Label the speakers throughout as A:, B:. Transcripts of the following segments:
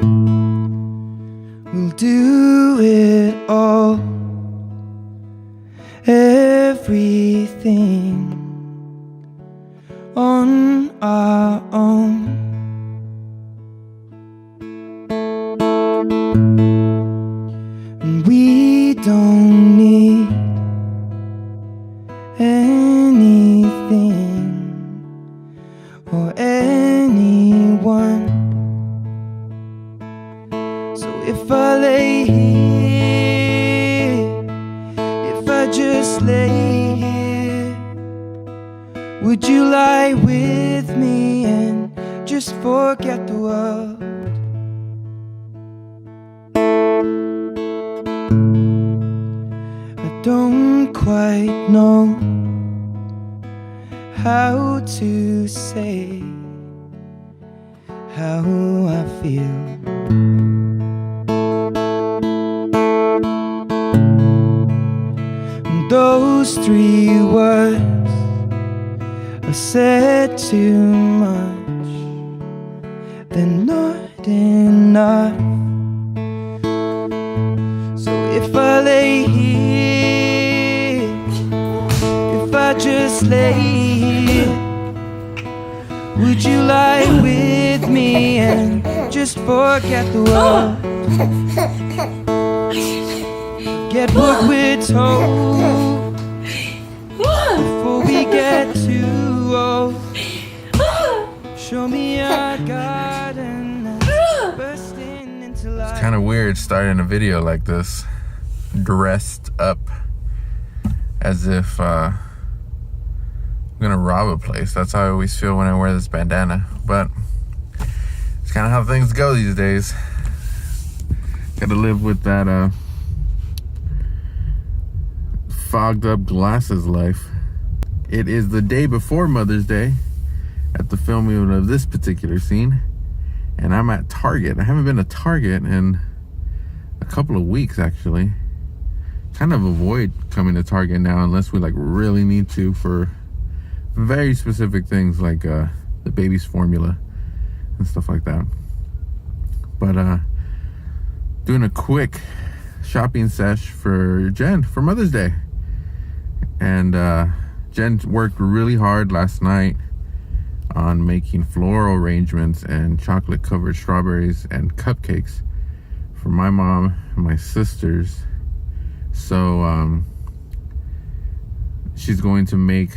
A: We'll do it all, everything on our own. And we don't need anything or anyone. So if I lay here, if I just lay here, would you lie with me and just forget the world? I don't quite know how to say how I feel. And those three words are said too much, they're not enough. So if I lay here, if I just lay here, would you lie with me and just forget the world? Get what we're told before we get too old. Show me our garden that's bursting into life.
B: It's kind of weird starting a video like this, dressed up as if I'm gonna rob a place. That's how I always feel when I wear this bandana, but it's kind of how things go these days. Gotta live with that fogged up glasses life. It is the day before Mother's Day at the filming of this particular scene, and I'm at Target. I haven't been to Target in a couple of weeks, actually. Kind of avoid coming to Target now unless we like really need to for very specific things like the baby's formula and stuff like that. But doing a quick shopping sesh for Jenn for Mother's Day. And Jenn worked really hard last night on making floral arrangements and chocolate covered strawberries and cupcakes for my mom and my sisters. So she's going to make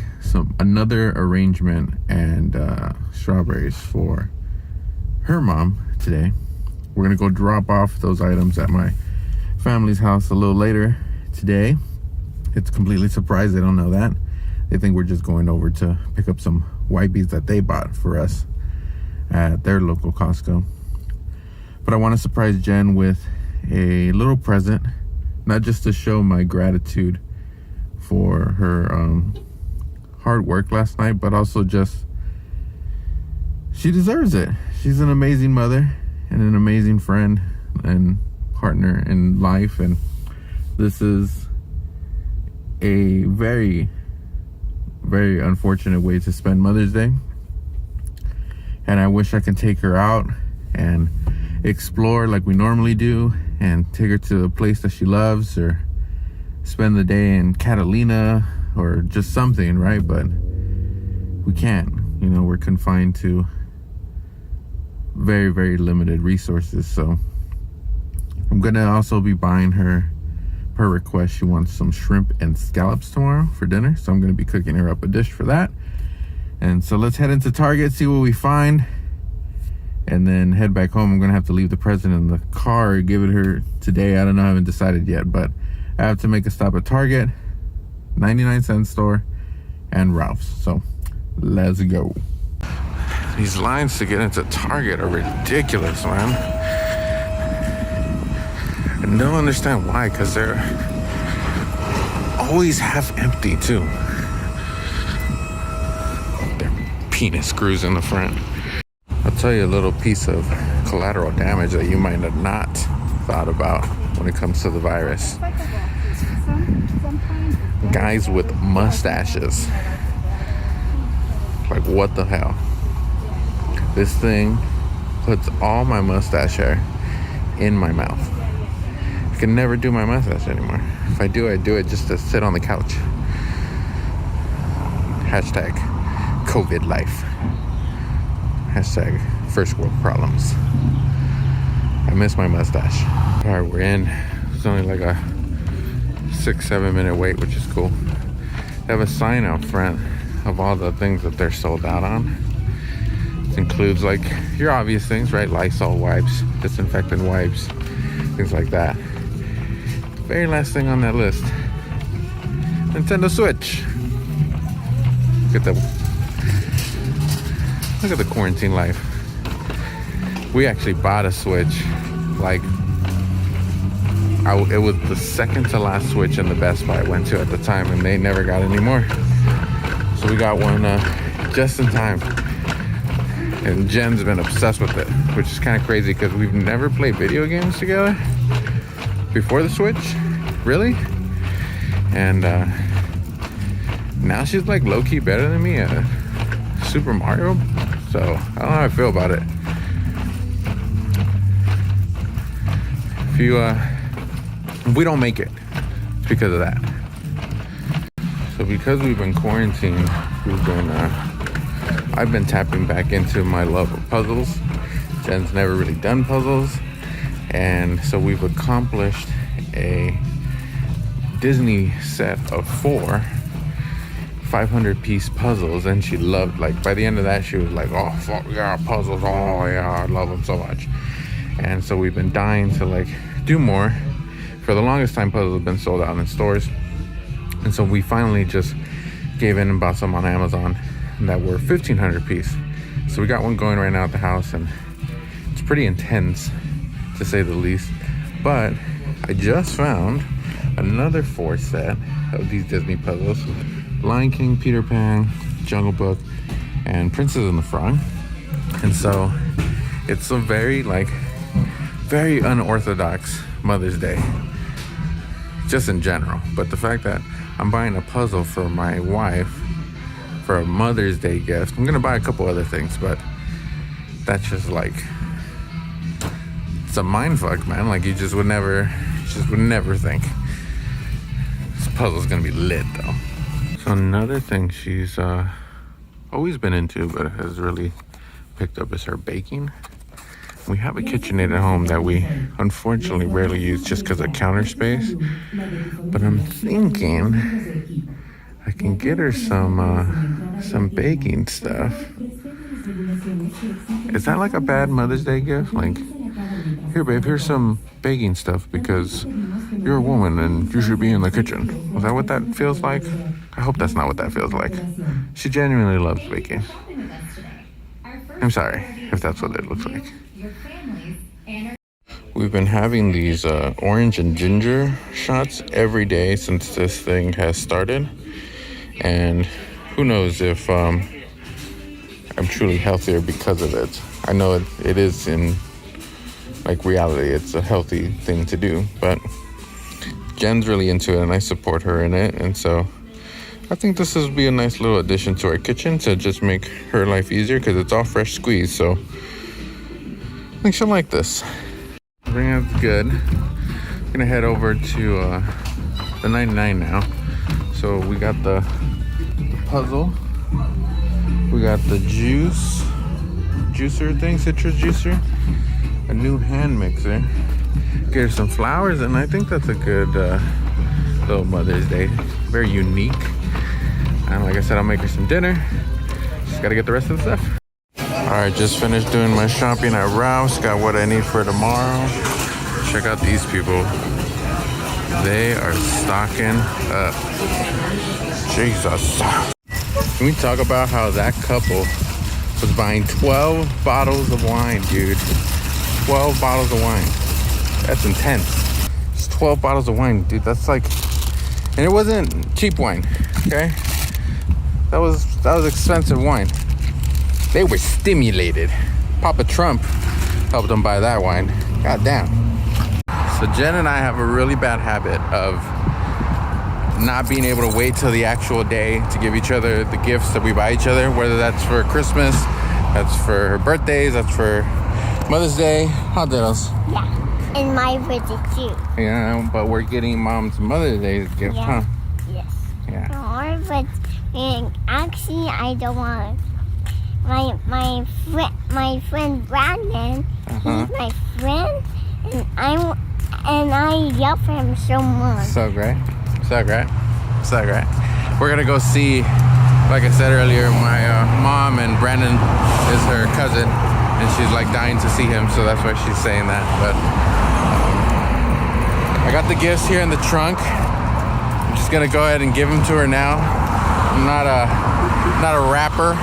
B: another arrangement and strawberries for her mom today. We're gonna go drop off those items at my family's house a little later today. It's completely surprised they don't know that. They think we're just going over to pick up some wipes that they bought for us at their local Costco. But I want to surprise Jenn with a little present, not just to show my gratitude for her hard work last night, but also just she deserves it. She's an amazing mother and an amazing friend and partner in life, and this is a very, very unfortunate way to spend Mother's Day. And I wish I could take her out and explore like we normally do and take her to a place that she loves, or spend the day in Catalina or just something, right? But we can't, you know, we're confined to very, very limited resources. So I'm gonna also be buying her, per request, she wants some shrimp and scallops tomorrow for dinner, so I'm gonna be cooking her up a dish for that. And so let's head into Target, see what we find, and then head back home. I'm gonna have to leave the present in the car or give it her today. I don't know, I haven't decided yet, but I have to make a stop at Target, 99-cent store, and Ralph's. So let's go. These lines to get into Target are ridiculous, man. I don't understand why, because they're always half empty too. Their penis screws in the front. I'll tell you a little piece of collateral damage that you might have not thought about when it comes to the virus. Guys with mustaches. Like, what the hell? This thing puts all my mustache hair in my mouth. I can never do my mustache anymore. If I do it just to sit on the couch. Hashtag COVID life. Hashtag first world problems. I miss my mustache. All right, we're in. It's only like a 6-7 minute wait, which is cool. They have a sign out front of all the things that they're sold out on. It includes like your obvious things, right? Lysol wipes, disinfectant wipes, things like that. The very last thing on that list, Nintendo Switch. Look at the quarantine life. We actually bought a Switch. Like, it was the second to last Switch in the Best Buy I went to at the time, and they never got any more. So we got one just in time. And Jenn's been obsessed with it, which is kind of crazy because we've never played video games together before the Switch, really. And now she's like low-key better than me at Super Mario. So I don't know how I feel about it. If we don't make it, it's because of that. So because we've been quarantined, I've been tapping back into my love of puzzles. Jenn's never really done puzzles. And so we've accomplished a Disney set of 4 500-piece puzzles, and she loved, like, by the end of that she was like, oh fuck yeah, puzzles, oh yeah, I love them so much. And so we've been dying to like do more. For the longest time, puzzles have been sold out in stores, and so we finally just gave in and bought some on Amazon that were 1,500 piece. So we got one going right now at the house, and it's pretty intense to say the least. But I just found another 4 set of these Disney puzzles: Lion King, Peter Pan, Jungle Book, and Princess and the Frog. And so it's a very unorthodox Mother's Day, just in general. But the fact that I'm buying a puzzle for my wife for a Mother's Day gift, I'm gonna buy a couple other things, but that's just like, it's a mind fuck, man. Like, you just would never think. This puzzle's gonna be lit though. So another thing she's always been into but has really picked up is her baking. We have a KitchenAid at home that we unfortunately rarely use just because of counter space. But I'm thinking I can get her some baking stuff. Is that like a bad Mother's Day gift? Like, here babe, here's some baking stuff because you're a woman and you should be in the kitchen. Is that what that feels like? I hope that's not what that feels like. She genuinely loves baking. I'm sorry if that's what it looks like. We've been having these orange and ginger shots every day since this thing has started. And who knows if I'm truly healthier because of it. I know it is in like reality, it's a healthy thing to do, but Jenn's really into it and I support her in it. And so I think this will be a nice little addition to our kitchen to just make her life easier because it's all fresh squeezed. So I think she'll like this. Everything is good. I'm gonna head over to the 99 now. So we got the puzzle. We got the juicer thing, citrus juicer. A new hand mixer. Get her some flowers, and I think that's a good little Mother's Day. Very unique. And like I said, I'll make her some dinner. Just gotta get the rest of the stuff. Alright, just finished doing my shopping at Ralph's. Got what I need for tomorrow. Check out these people. They are stocking up. Jesus. Can we talk about how that couple was buying 12 bottles of wine, dude? 12 bottles of wine. That's intense. It's 12 bottles of wine, dude. That's like, and it wasn't cheap wine, okay? That was expensive wine. They were stimulated. Papa Trump helped them buy that wine. God damn. So Jenn and I have a really bad habit of not being able to wait till the actual day to give each other the gifts that we buy each other, whether that's for Christmas, that's for her birthdays, that's for Mother's Day hot dogs.
C: Yeah. And my birthday too.
B: Yeah, but we're getting Mom's Mother's Day gift, huh?
C: Yes.
B: Yeah.
C: But actually, I don't want my friend Brandon. He's my friend, and I yell for him so much.
B: So great. We're gonna go see, like I said earlier, my mom, and Brandon is her cousin, and she's like dying to see him, so that's why she's saying that. But I got the gifts here in the trunk. I'm just gonna go ahead and give them to her now. I'm not a rapper,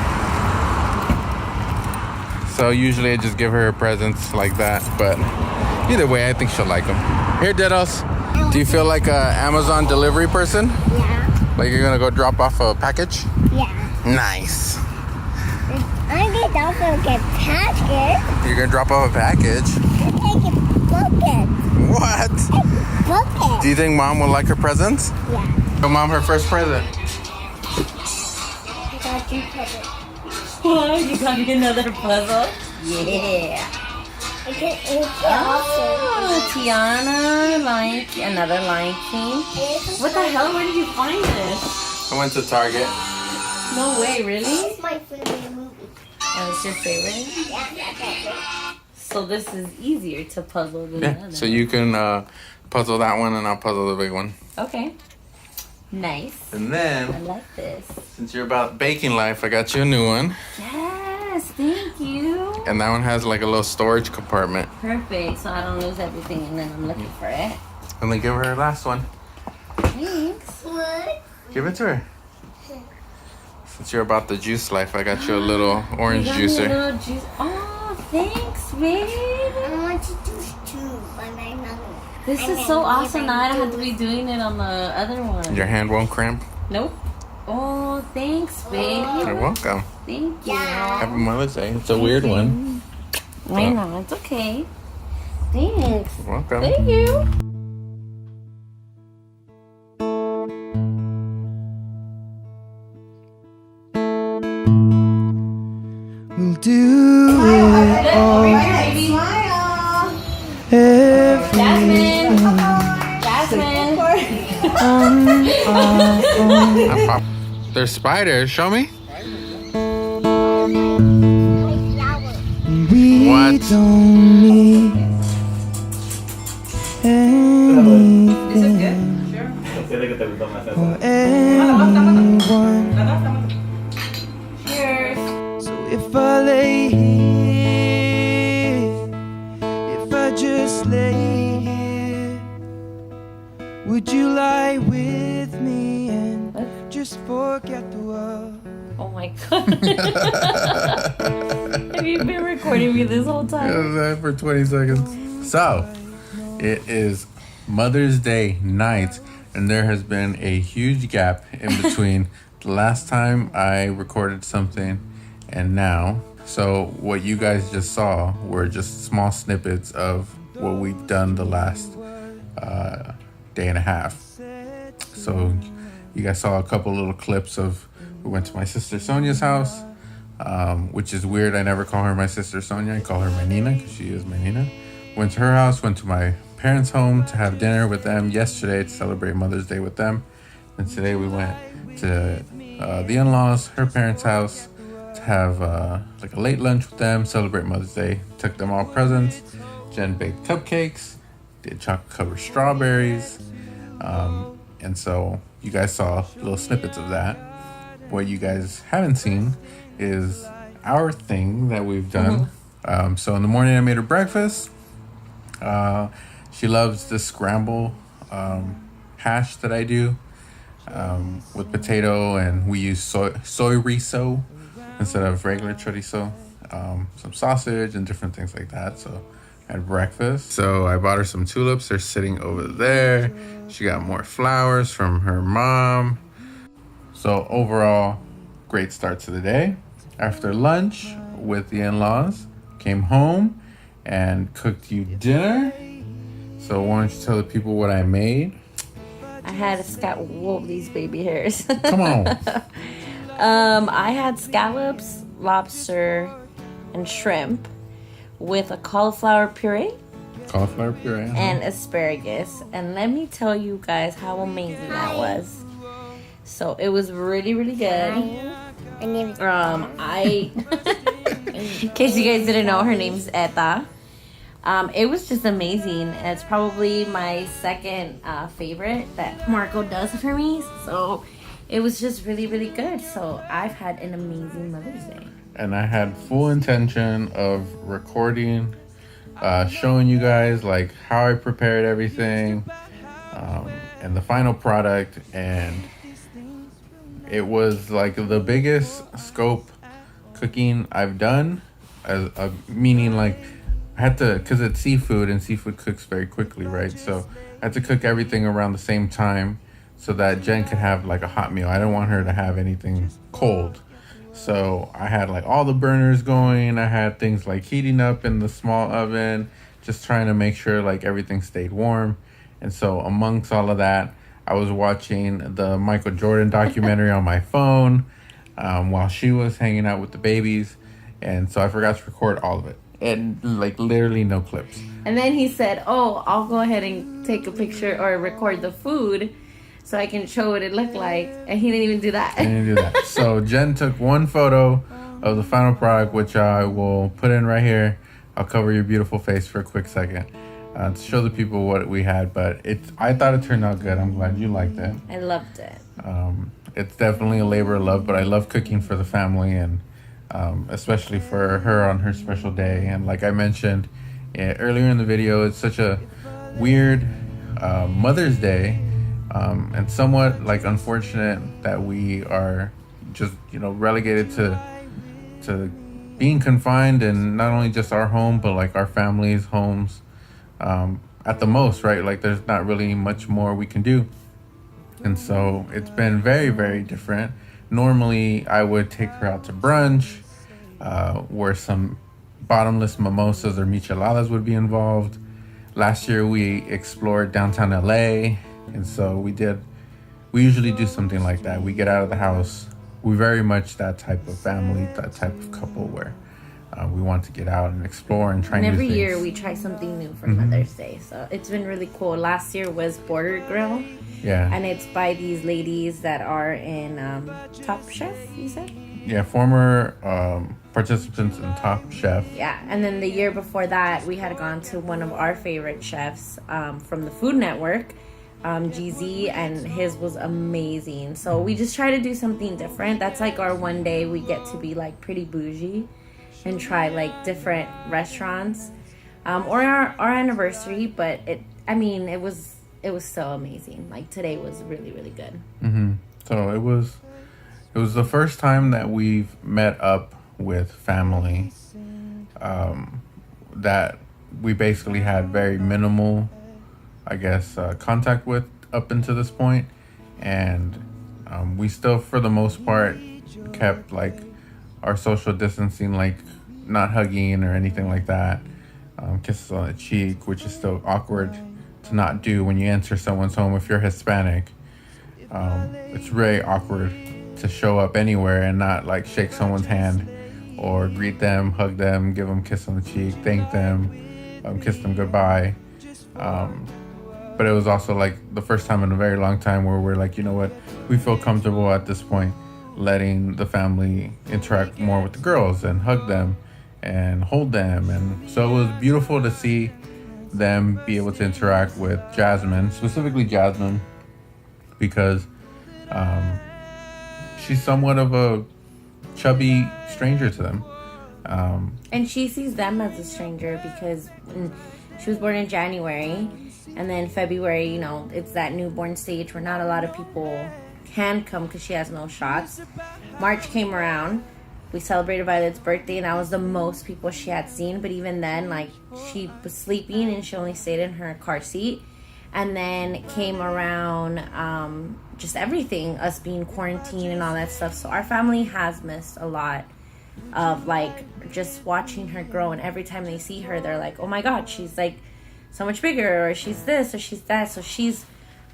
B: so usually I just give her presents like that. But either way, I think she'll like them. Here, Diddles. Do you feel like a Amazon delivery person?
C: Yeah.
B: Like you're gonna go drop off a package?
C: Yeah.
B: Nice.
C: I did also get package.
B: You're gonna drop off a package?
C: I take a bucket.
B: What?
C: A bucket.
B: Do you think Mom will like her presents?
C: Yeah.
B: Show Mom her first present.
C: I got you present.
D: What? You got me another puzzle? Yeah. Oh, Tiana, another Lion King. What the hell? Where did you find this?
B: I went to Target.
D: No way, really?
C: It's my favorite movie.
D: Oh, it's your favorite?
C: Yeah.
D: So this is easier to puzzle than the
B: Yeah.
D: other.
B: So you can puzzle that one, and I'll puzzle the big one.
D: Okay. Nice.
B: And
D: I
B: then,
D: like this.
B: since you're about baking life, I got you a new one.
D: Yes, thank you.
B: And that one has like a little storage compartment.
D: Perfect. So I don't lose everything and then I'm looking for it.
B: And then give her her last one.
D: Thanks.
C: What?
B: Give it to her. Since you're about the juice life, I got you a little orange
D: You got me a
B: juicer.
D: little juice. Oh, thanks, babe.
C: I want to do two, but my mother.
D: This is so awesome. Now I don't have to be doing it on the other one.
B: Your hand won't cramp.
D: Nope. Oh, thanks, babe.
B: You're welcome.
D: Thank you.
B: Happy Mother's Day. It's a weird one.
D: I know, it's okay. Thanks.
B: You're welcome.
D: Thank you.
A: We'll do it all. Everything.
D: Jasmine.
B: There's spiders. Show me.
A: We
B: What?
A: don't need anything or anyone.
D: Cheers.
A: So if I lay here, if I just lay here, would you lie with me and just forget the world?
D: Oh my god. Have you been recording me this whole time?
B: For 20 seconds. So, it is Mother's Day night, and there has been a huge gap in between the last time I recorded something and now. So, what you guys just saw were just small snippets of what we've done the last day and a half. So, you guys saw a couple little clips of we went to my sister Sonia's house, which is weird. I never call her my sister Sonia. I call her my Nina because she is my Nina. Went to her house, went to my parents' home to have dinner with them yesterday to celebrate Mother's Day with them. And today we went to the in-laws, her parents' house, to have like a late lunch with them, celebrate Mother's Day. Took them all presents. Jenn baked cupcakes, did chocolate-covered strawberries. And so you guys saw little snippets of that. What you guys haven't seen is our thing that we've done. So in the morning I made her breakfast. She loves the scramble hash that I do with potato, and we use soy riso instead of regular chorizo. Some sausage and different things like that. So I had breakfast. So I bought her some tulips. They're sitting over there. She got more flowers from her mom. So overall, great start to the day. After lunch with the in-laws, came home and cooked you dinner. So why don't you tell the people what I made?
D: I had these baby hairs.
B: Come on.
D: I had scallops, lobster, and shrimp with a cauliflower puree
B: Cauliflower puree.
D: and asparagus. And let me tell you guys how amazing that was. So it was really, really good.
C: My name is
D: In case you guys didn't know, her name's Eta. It was just amazing. It's probably my second favorite that Marco does for me. So it was just really, really good. So I've had an amazing Mother's Day.
B: And I had full intention of recording, showing you guys like how I prepared everything, and the final product. And it was like the biggest scope cooking I've done, meaning like I had to, because it's seafood and seafood cooks very quickly, right? So I had to cook everything around the same time so that Jen could have like a hot meal. I didn't want her to have anything cold. So I had like all the burners going. I had things like heating up in the small oven, just trying to make sure like everything stayed warm. And so amongst all of that, I was watching the Michael Jordan documentary on my phone while she was hanging out with the babies. And so I forgot to record all of it. And like literally no clips.
D: And then he said, "Oh, I'll go ahead and take a picture or record the food so I can show what it looked like." And he didn't even do that.
B: I didn't do that. So Jen took one photo of the final product, which I will put in right here. I'll cover your beautiful face for a quick second to show the people what we had. But I thought it turned out good. I'm glad you liked it.
D: I loved it.
B: It's definitely a labor of love, but I love cooking for the family, and especially for her on her special day. And like I mentioned earlier in the video, it's such a weird Mother's Day, and somewhat like unfortunate that we are just relegated to being confined in not only just our home but like our families' homes at the most, right? Like there's not really much more we can do. And so it's been very, very different. Normally, I would take her out to brunch, where some bottomless mimosas or micheladas would be involved. Last year, we explored downtown LA, and so we usually do something like that. We get out of the house. We're very much that type of family, that type of couple where we want to get out and explore and try new
D: And
B: things.
D: every year we try something new for Mother's Day. So it's been really cool. Last year was Border Grill.
B: Yeah.
D: And it's by these ladies that are in Top Chef, you said?
B: Yeah, former participants in Top Chef.
D: Yeah, and then the year before that, we had gone to one of our favorite chefs from the Food Network, GZ, and his was amazing. So we just try to do something different. That's like our one day we get to be like pretty bougie and try like different restaurants. Or our anniversary, but it was so amazing. Like today was really, really good.
B: Mm-hmm. So it was the first time that we've met up with family that we basically had very minimal, I guess, contact with up until this point. And we still, for the most part, kept like our social distancing, like not hugging or anything like that. Kisses on the cheek, which is still awkward to not do when you enter someone's home. If you're Hispanic, it's very awkward to show up anywhere and not like shake someone's hand or greet them, hug them, give them a kiss on the cheek, thank them, kiss them goodbye. But it was also like the first time in a very long time where we're like, you know what, we feel comfortable at this point letting the family interact more with the girls and hug them and hold them. And so it was beautiful to see them be able to interact with Jasmine, specifically Jasmine, because she's somewhat of a chubby stranger to them.
D: And she sees them as a stranger because she was born in January, and then February, it's that newborn stage where not a lot of people can come because she has no shots. March came around. We celebrated Violet's birthday, and that was the most people she had seen. But even then, like, she was sleeping, and she only stayed in her car seat. And then came around just everything, us being quarantined and all that stuff. So our family has missed a lot of, like, just watching her grow. And every time they see her, they're like, oh, my God, she's, like, so much bigger, or she's this, or she's that. So she's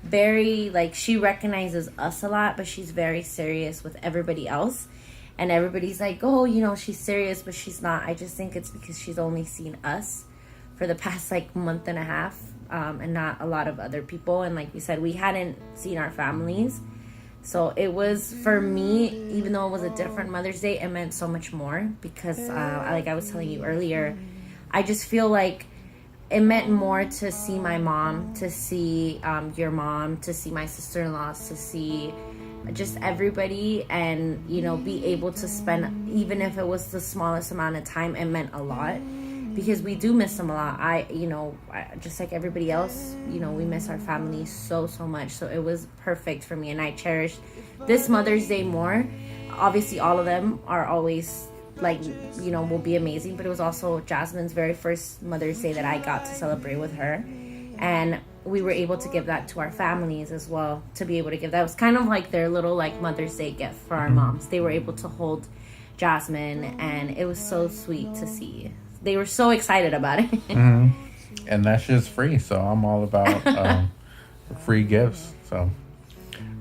D: very, like, she recognizes us a lot, but she's very serious with everybody else. And everybody's like, oh, you know, she's serious, but she's not. I just think it's because she's only seen us for the past like month and a half, and not a lot of other people. And like we said, we hadn't seen our families. So it was, for me, even though it was a different Mother's Day, it meant so much more because, like I was telling you earlier, I just feel like it meant more to see my mom, to see your mom, to see my sister-in-laws, to see just everybody, and, you know, be able to spend, even if it was the smallest amount of time, it meant a lot. Because we do miss them a lot. Just like everybody else, you know, we miss our family so much. So it was perfect for me, and I cherish this Mother's Day more. Obviously, all of them are always, like, you know, will be amazing. But it was also Jasmine's very first Mother's Day that I got to celebrate with her. And we were able to give that to our families as well, to be able to give that. It was kind of like their little, like, Mother's Day gift for our moms. They were able to hold Jasmine, and it was so sweet to see. They were so excited about it.
B: Mm-hmm. And that shit's free, so I'm all about free gifts. So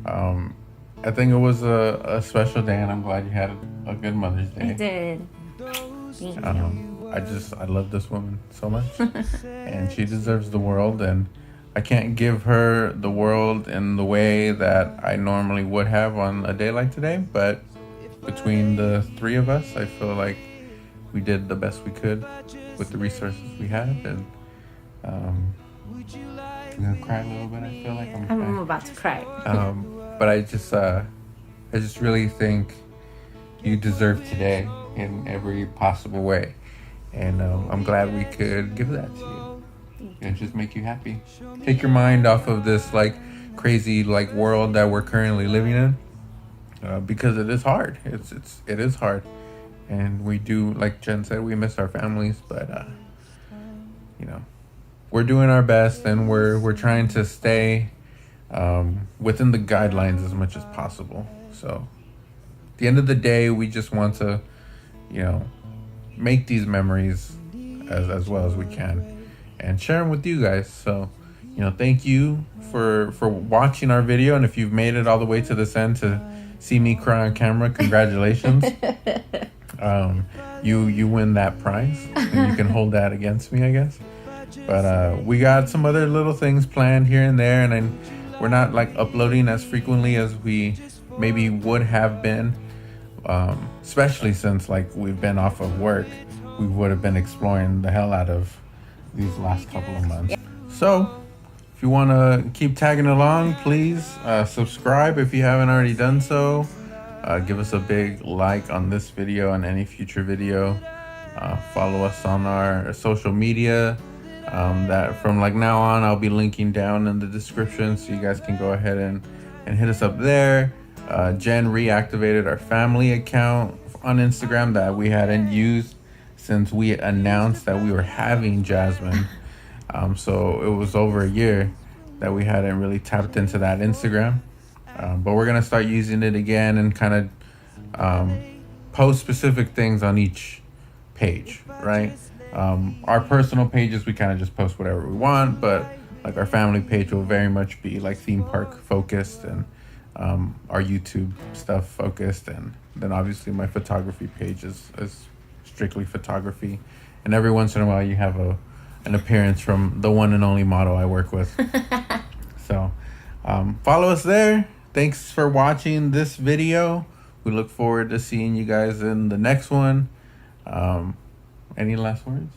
B: I think it was a special day, and I'm glad you had a good Mother's Day.
D: I did. Thank you.
B: I love this woman so much, and she deserves the world, and I can't give her the world in the way that I normally would have on a day like today, but between the three of us, I feel like we did the best we could with the resources we had, and I'm gonna cry a little bit. I feel like
D: I'm about to cry.
B: But I just really think you deserve today in every possible way, and I'm glad we could give that to you and just make you happy. Take your mind off of this like crazy like world that we're currently living in, because it is hard. It is hard. And we do, like Jen said, we miss our families, but you know, we're doing our best, and we're trying to stay within the guidelines as much as possible. So at the end of the day, we just want to, you know, make these memories as well as we can and share them with you guys. So, you know, thank you for watching our video, and if you've made it all the way to this end to see me cry on camera, congratulations. You win that prize, and you can hold that against me, I guess. But we got some other little things planned here and there, and then we're not like uploading as frequently as we maybe would have been, especially since like we've been off of work. We would have been exploring the hell out of these last couple of months. So if you want to keep tagging along, please subscribe if you haven't already done so. Give us a big like on this video and any future video. Follow us on our social media. That from like now on, I'll be linking down in the description, so you guys can go ahead and hit us up there. Jen reactivated our family account on Instagram that we hadn't used since we announced that we were having Jasmine. So it was over a year that we hadn't really tapped into that Instagram. But we're going to start using it again and kind of post specific things on each page, right? Our personal pages, we kind of just post whatever we want, but like our family page will very much be like theme park focused, and our YouTube stuff focused. And then obviously my photography page is strictly photography. And every once in a while you have an appearance from the one and only model I work with. So follow us there. Thanks for watching this video. We look forward to seeing you guys in the next one. Any last words?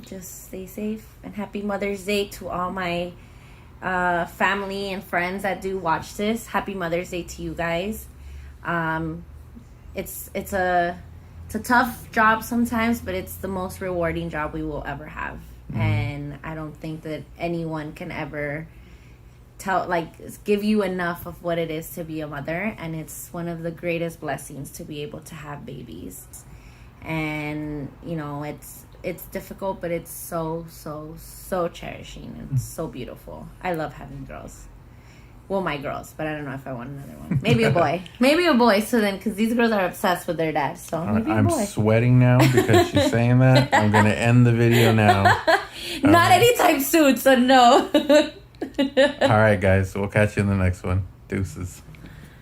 D: Just stay safe, and happy Mother's Day to all my family and friends that do watch this. Happy Mother's Day to you guys. It's a tough job sometimes, but it's the most rewarding job we will ever have. And I don't think that anyone can ever give you enough of what it is to be a mother. And it's one of the greatest blessings to be able to have babies. And you know, it's difficult, but it's so cherishing and so beautiful. I love having girls. Well, my girls, but I don't know if I want another one. Maybe a boy. Maybe a boy. So then, because these girls are obsessed with their dad, so maybe a boy.
B: I'm sweating now because she's saying that. I'm gonna end the video now.
D: Not anytime soon, so no.
B: All right, guys. We'll catch you in the next one. Deuces.